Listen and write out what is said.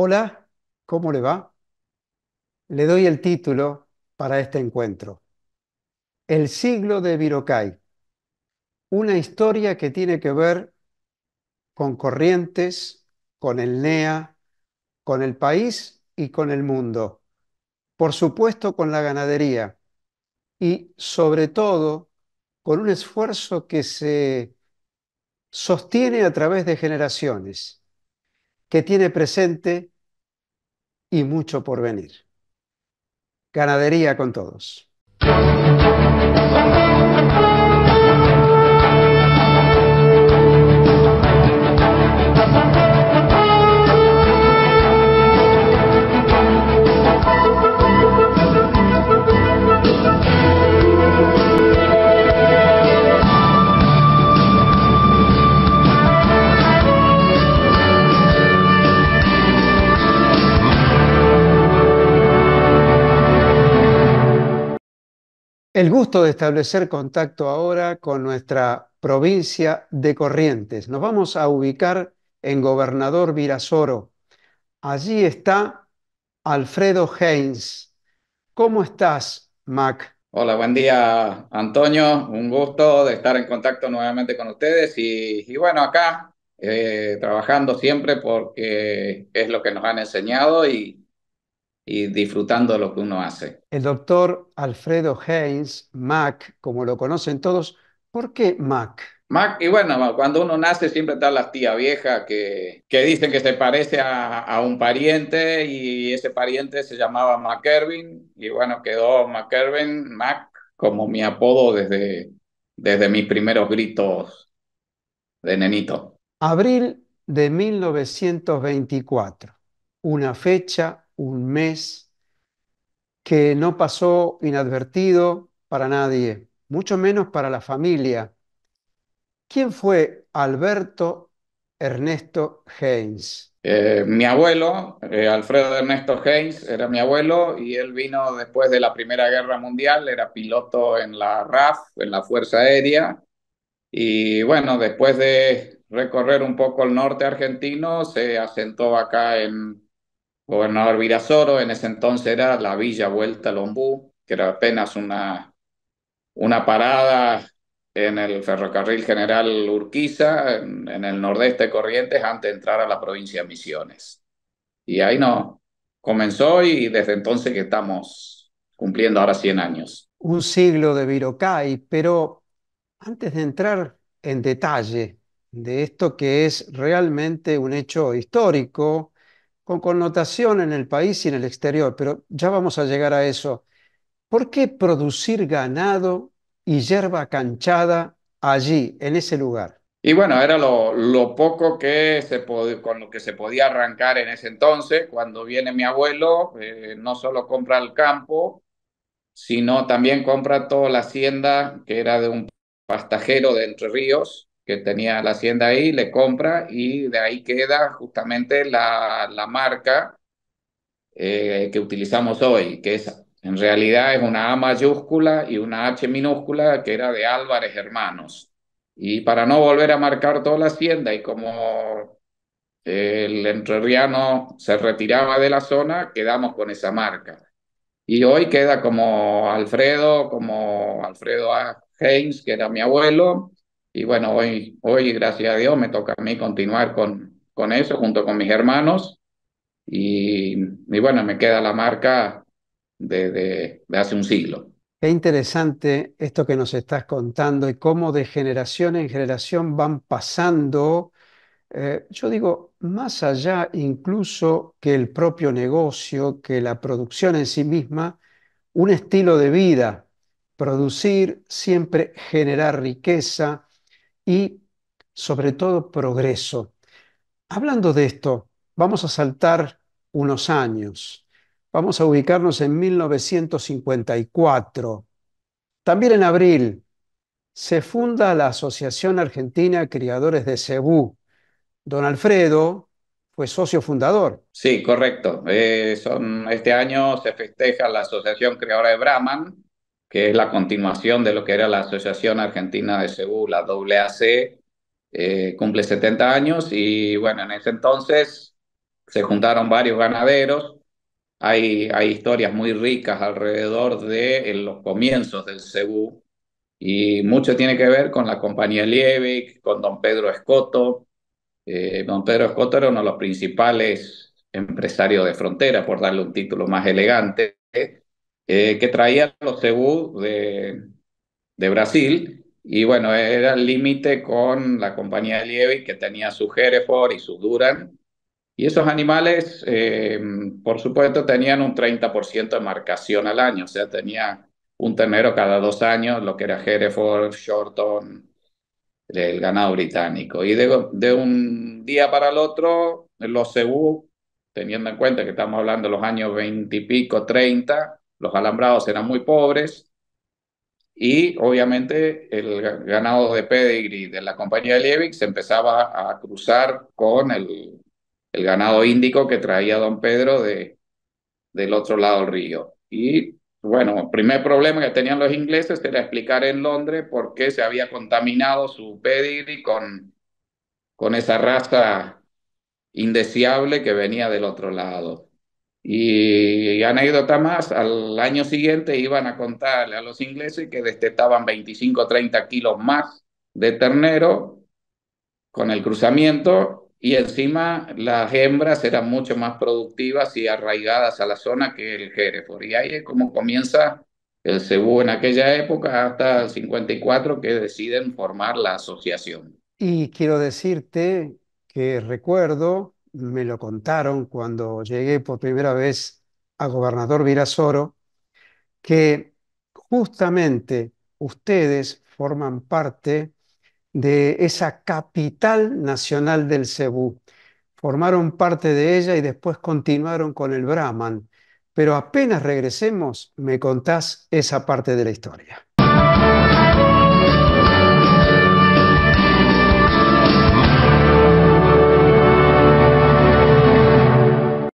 Hola, ¿cómo le va? Le doy el título para este encuentro. El siglo de Virocay, una historia que tiene que ver con Corrientes, con el NEA, con el país y con el mundo. Por supuesto, con la ganadería y sobre todo con un esfuerzo que se sostiene a través de generaciones, que tiene presente y mucho por venir. Ganadería con todos. El gusto de establecer contacto ahora con nuestra provincia de Corrientes. Nos vamos a ubicar en Gobernador Virasoro. Allí está Alfredo Heinz. ¿Cómo estás, Mac? Hola, buen día, Antonio. Un gusto de estar en contacto nuevamente con ustedes y bueno, acá trabajando siempre porque es lo que nos han enseñado y disfrutando de lo que uno hace. El doctor Alfredo Heinz, Mac, como lo conocen todos. ¿Por qué Mac? Mac, y bueno, cuando uno nace siempre están las tías viejas que dicen que se parece a un pariente y ese pariente se llamaba McKervin y bueno, quedó McKervin, Mac, como mi apodo desde mis primeros gritos de nenito. Abril de 1924. Una fecha, un mes que no pasó inadvertido para nadie, mucho menos para la familia. ¿Quién fue Alberto Ernesto Heinz? Mi abuelo, Alfredo Ernesto Heinz, era mi abuelo y él vino después de la Primera Guerra Mundial, era piloto en la RAF, en la Fuerza Aérea, y bueno, después de recorrer un poco el norte argentino, se asentó acá en Gobernador Virasoro, en ese entonces era la Villa Vuelta Lombú, que era apenas una parada en el ferrocarril General Urquiza, en el nordeste de Corrientes, antes de entrar a la provincia de Misiones. Y ahí no, comenzó y desde entonces que estamos cumpliendo ahora 100 años. Un siglo de Virocay, pero antes de entrar en detalle de esto que es realmente un hecho histórico, con connotación en el país y en el exterior, pero ya vamos a llegar a eso. ¿Por qué producir ganado y yerba canchada allí, en ese lugar? Y bueno, era lo poco con lo que se podía arrancar en ese entonces. Cuando viene mi abuelo, no solo compra el campo, sino también compra toda la hacienda que era de un pastajero de Entre Ríos, que tenía la hacienda ahí, le compra y de ahí queda justamente la marca que utilizamos hoy, que es en realidad es una A mayúscula y una H minúscula que era de Álvarez Hermanos. Y para no volver a marcar toda la hacienda y como el entrerriano se retiraba de la zona, quedamos con esa marca. Y hoy queda como Alfredo A. Heinz, que era mi abuelo. Y bueno, hoy, gracias a Dios, me toca a mí continuar con eso junto con mis hermanos. Y bueno, me queda la marca de hace un siglo. Qué interesante esto que nos estás contando y cómo de generación en generación van pasando, yo digo, más allá incluso que el propio negocio, que la producción en sí misma, un estilo de vida, producir, siempre generar riqueza y sobre todo progreso. Hablando de esto, vamos a saltar unos años. Vamos a ubicarnos en 1954. También en abril se funda la Asociación Argentina de Criadores de Cebú. Don Alfredo fue socio fundador. Sí, correcto. Este año se festeja la Asociación Creadora de Brahman, que es la continuación de lo que era la Asociación Argentina de Cebú, la AAC, cumple 70 años y bueno, en ese entonces se juntaron varios ganaderos. Hay historias muy ricas alrededor de los comienzos del cebú y mucho tiene que ver con la compañía Liebig, con don Pedro Escoto. Don Pedro Escoto era uno de los principales empresarios de frontera, por darle un título más elegante, que traía los cebú de Brasil. Y bueno, era el límite con la compañía Liebig, que tenía su Hereford y su Duran. Y esos animales, por supuesto, tenían un 30% de marcación al año, o sea, tenía un ternero cada 2 años, lo que era Hereford, Shorton, el ganado británico. Y de un día para el otro, los cebú, teniendo en cuenta que estamos hablando de los años 20 y pico, 30, los alambrados eran muy pobres y obviamente el ganado de pedigree de la compañía de Liebig se empezaba a cruzar con el ganado índico que traía don Pedro del otro lado del río. Y bueno, el primer problema que tenían los ingleses era explicar en Londres por qué se había contaminado su pedigree con esa raza indeseable que venía del otro lado. Y anécdota más, al año siguiente iban a contarle a los ingleses que destetaban 25 o 30 kilos más de ternero con el cruzamiento y encima las hembras eran mucho más productivas y arraigadas a la zona que el Hereford. Y ahí es como comienza el cebú en aquella época hasta el 54 que deciden formar la asociación. Y quiero decirte que recuerdo, me lo contaron cuando llegué por primera vez a Gobernador Virasoro, que justamente ustedes forman parte de esa capital nacional del cebú. Formaron parte de ella y después continuaron con el Brahman. Pero apenas regresemos, me contás esa parte de la historia.